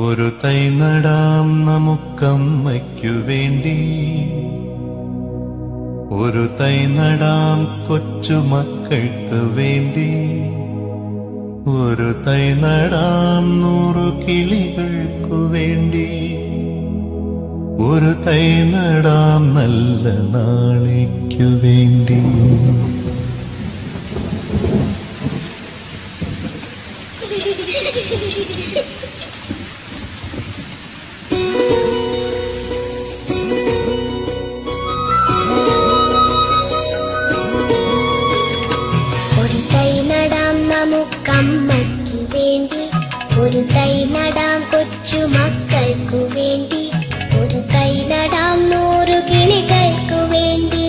ഒരു തൈ നടാം നമുക്കമ്മയ്ക്കു വേണ്ടി, ഒരു തൈ നടാം കൊച്ചുമക്കൾക്ക് വേണ്ടി, ഒരു തൈ നടാം 100 കിളികൾക്കു വേണ്ടി, ഒരു തൈ നടാം നല്ല നാളേക്കു വേണ്ടി. ഒരു തൈ നടാം നമുക്കമ്മയ്ക്കു വേണ്ടി, ഒരു തൈ നടാം കൊച്ചുമക്കൾക്കു വേണ്ടി, ഒരു തൈ നടാം 100 കിളികൾക്കു വേണ്ടി,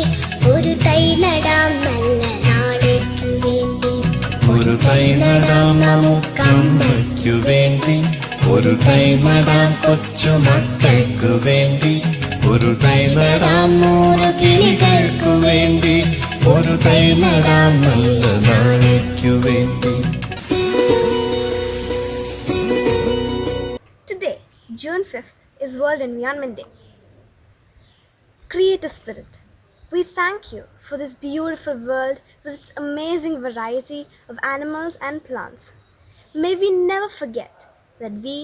ഒരു തൈ നടാം നല്ല നാളേക്കു വേണ്ടി. ഒരു തൈ നടാം നമുക്കമ്മയ്ക്കു വേണ്ടി, ഒരു തൈ നടാം കൊച്ചുമക്കൾക്കു വേണ്ടി, ഒരു തൈ നടാം 100 കിളികൾക്കു വേണ്ടി, ഒരു തൈ നടാം നല്ല നാളേക്കു വേണ്ടി. Today, June 5th, is World Environment Day. Creator Spirit, we thank you for this beautiful world with its amazing variety of animals and plants. May we never forget that we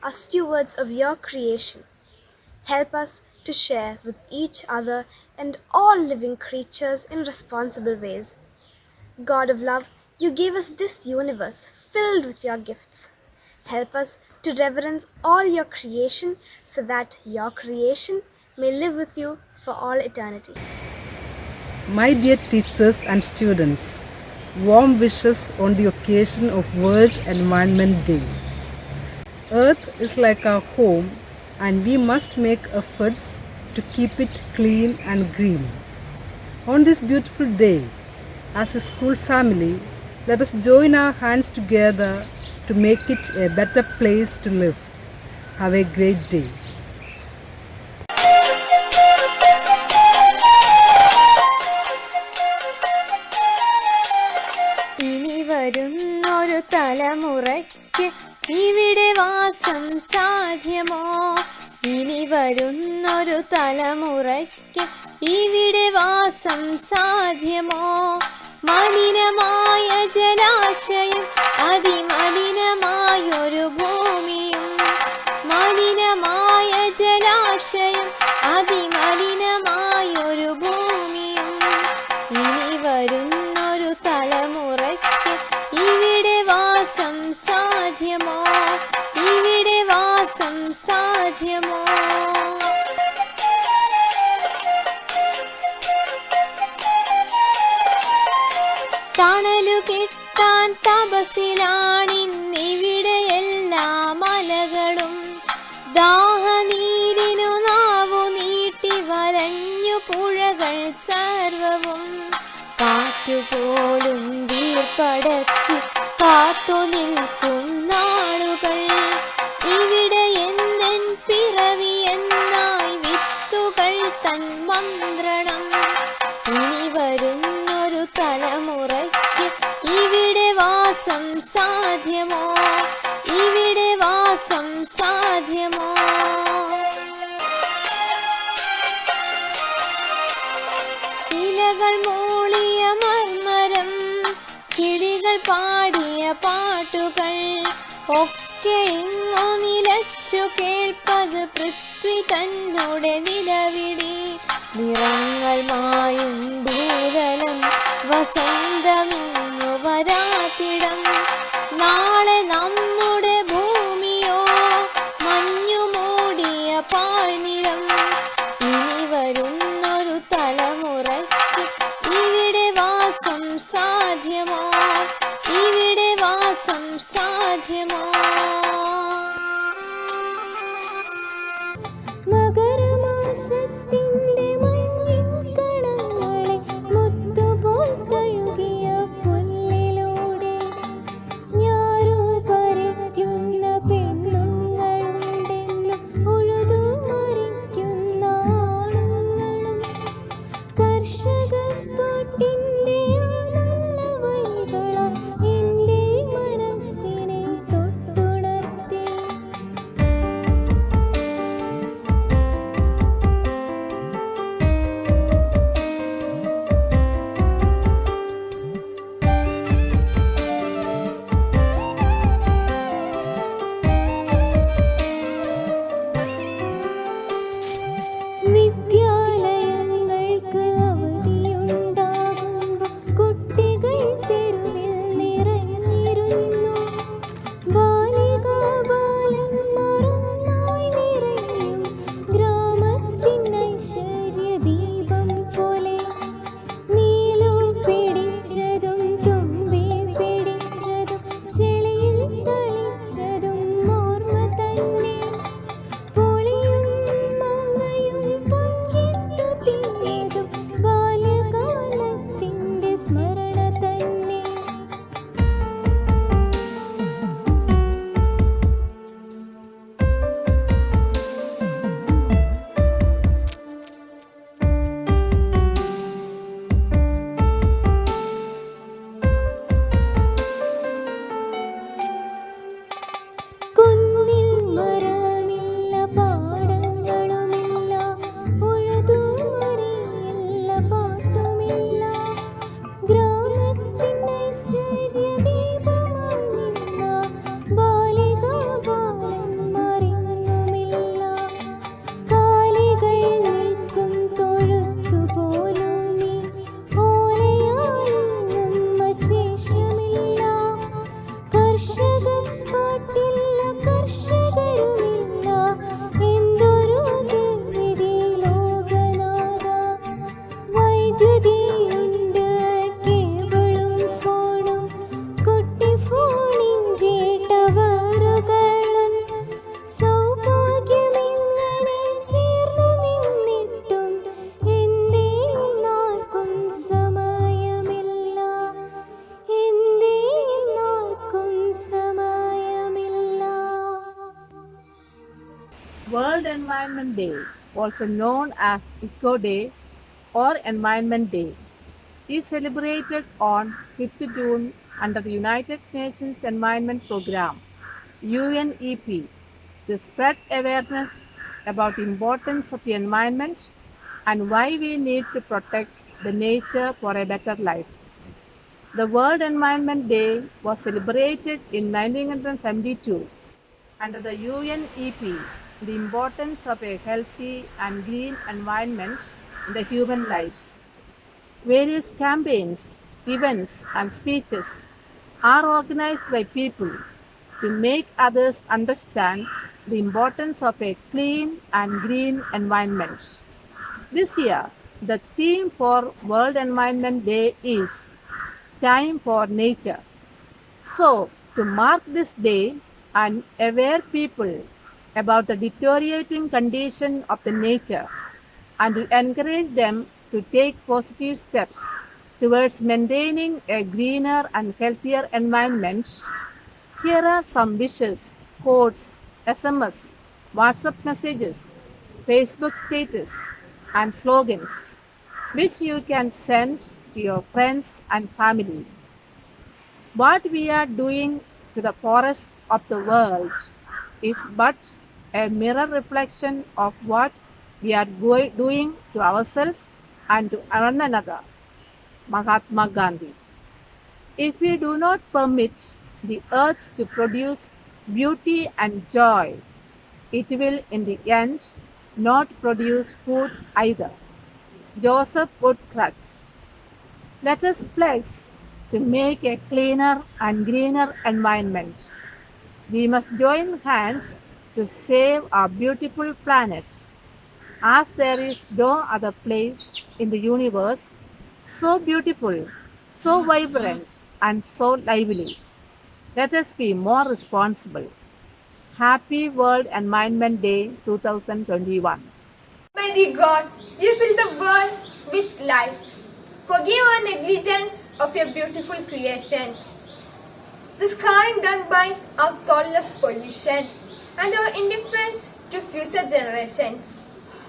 are stewards of your creation. Help us to share with each other and all living creatures in responsible ways. God of love, you gave us this universe filled with your gifts. Help us to reverence all your creation so that your creation may live with you for all eternity. My dear teachers and students, warm wishes on the occasion of World Environment Day. Earth is like our home and we must make efforts to keep it clean and green. On this beautiful day, as a school family, let us join our hands together to make it a better place to live. Have a great day. ഇനി വരുന്നൊരു തലമുറയ്ക്ക് ഇവിടെ വാസം സാധ്യമോ? ഇനി വരുന്നൊരു തലമുറയ്ക്ക് ഇവിടെ വാസം സാധ്യമോ? മലിനമായ ജലാശയം, അതിമലിനമായൊരു ഭൂമിയും, മലിനമായ ജലാശയം, അതിമലിനമായൊരു ഭൂമിയും. ഇനി വരുന്നൊരു തലമുറയ്ക്ക് ഇവിടെ വാസം സാധ്യമോ? ഇവിടെ വാസം സാധ്യമോ? തണലു കിട്ടാൻ തപസിലാണിന്നിവിടെ എല്ലാ മലകളും. ദാഹനീരിനു നാവു നീട്ടി വലഞ്ഞു പുഴകൾ സർവവും. കാറ്റുപോലും വീർപ്പടക്കി കാത്തു നിൽക്കും നാളുകൾ. ഇവിടെ എന്നൻ പിറവി എന്നായി വിത്തുകൾ തൻ മന്ത്രണം. ഇനി വരുന്നൊരു തലമുറയ്ക്ക് ഇവിടെ വാസം സാധ്യമോ? ഇവിടെ വാസം സാധ്യമോ? ഇലകൾ മൂളിയ മർമരം, കിളികൾ പാടിയ പാട്ടുകൾ ഒക്കെ ഇങ്ങു നിലച്ചു കേൾപ്പത് പൃഥ്വി തന്നോടെ നിലവിളി. നിറങ്ങൾ മായും ഭൂതലം, വസന്തമിങ്ങു വരാത്തിടം. നാളെ നമ്മുടെ ഭൂമിയോ മഞ്ഞു മൂടിയ പാഴ്നിലം. ഇനി വരുന്നൊരു തലമുറയ്ക്ക് ഇവിടെ വാസം സാധ്യമോ? ഇവിടെ വാസം സാധ്യമോ? മകരമാസത്തിന്റെ മഞ്ഞിക്കണങ്ങളെ മുത്തുപോൽ കഴുകിയ പുല്ലിലൂടെ ഞാറു പറിക്കുന്ന പെണ്ണുങ്ങളുണ്ടെന്ന് ഉഴുതു മറിക്കുന്ന ആണുങ്ങളും. കർഷക പാട്ടിന്റെ നല്ല വഴികളാൽ എന്റെ മനസ്സിനെ തൊട്ടുണർത്തി. Environment Day, also known as Eco Day or Environment Day, is celebrated on 5th June under the United Nations Environment Programme (UNEP) to spread awareness about the importance of the environment and why we need to protect the nature for a better life. The World Environment Day was celebrated in 1972 under the UNEP, the importance of a healthy and green environment in the human lives. Various campaigns, events, and speeches are organized by people to make others understand the importance of a clean and green environment. This year, the theme for World Environment Day is Time for Nature. So, to mark this day and aware people about the deteriorating condition of the nature and to encourage them to take positive steps towards maintaining a greener and healthier environment, here are some wishes, quotes, SMS, WhatsApp messages, Facebook status, and slogans which you can send to your friends and family. What we are doing to the forests of the world is but a mirror reflection of what we are doing to ourselves and to one another. Mahatma Gandhi. If we do not permit the earth to produce beauty and joy, it will in the end not produce food either. Joseph Woodcrutch. Let us pledge to make a cleaner and greener environment. We must join hands to save our beautiful planet, as there is no other place in the universe so beautiful, so vibrant, and so lively. Let us be more responsible. Happy World Environment Day 2021. Mighty God, you fill the world with life. Forgive our negligence of your beautiful creations, the scarring done by our thoughtless pollution and our indifference to future generations.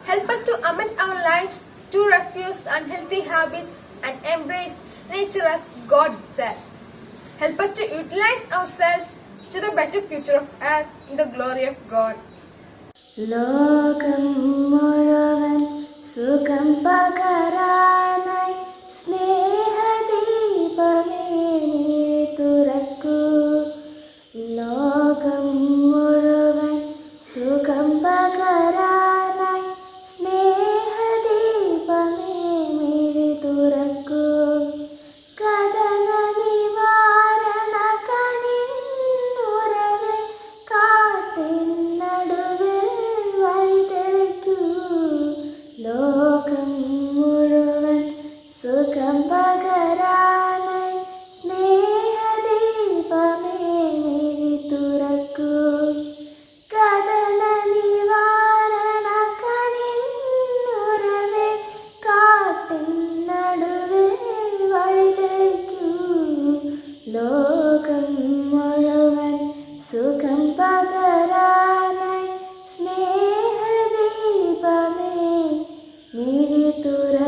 Help us to amend our lives to refuse unhealthy habits and embrace nature as God itself. Help us to utilize ourselves to the better future of earth in the glory of God. ലോകം മുഴുവൻ സുഖം പകരാനായി സ്നേഹദീപമേ മിഴി തുറക്കൂ. ലോകം മുഴുവൻ സുഖം പകരാനായി സ്നേഹദീപമേ മിഴി തുറക്കൂ. കഥന നിവാരണ കനിന്നുറവേ കാട്ടിൻ നടുവിൽ വഴി തെളിക്കൂ. ലോകം മുഴുവൻ സുഖം പകരാനായി സ്നേഹദീപമേ മിഴി തുറക്കൂ. കഥന നിവാരണ കനിന്നുറവേ കാട്ടിൻ നടുവിൽ വഴി തെളിക്കൂ. ലോകം മുഴുവൻ സുഖം പകരാനായി സ്നേഹദീപമേ മിഴി തുറക്കൂ.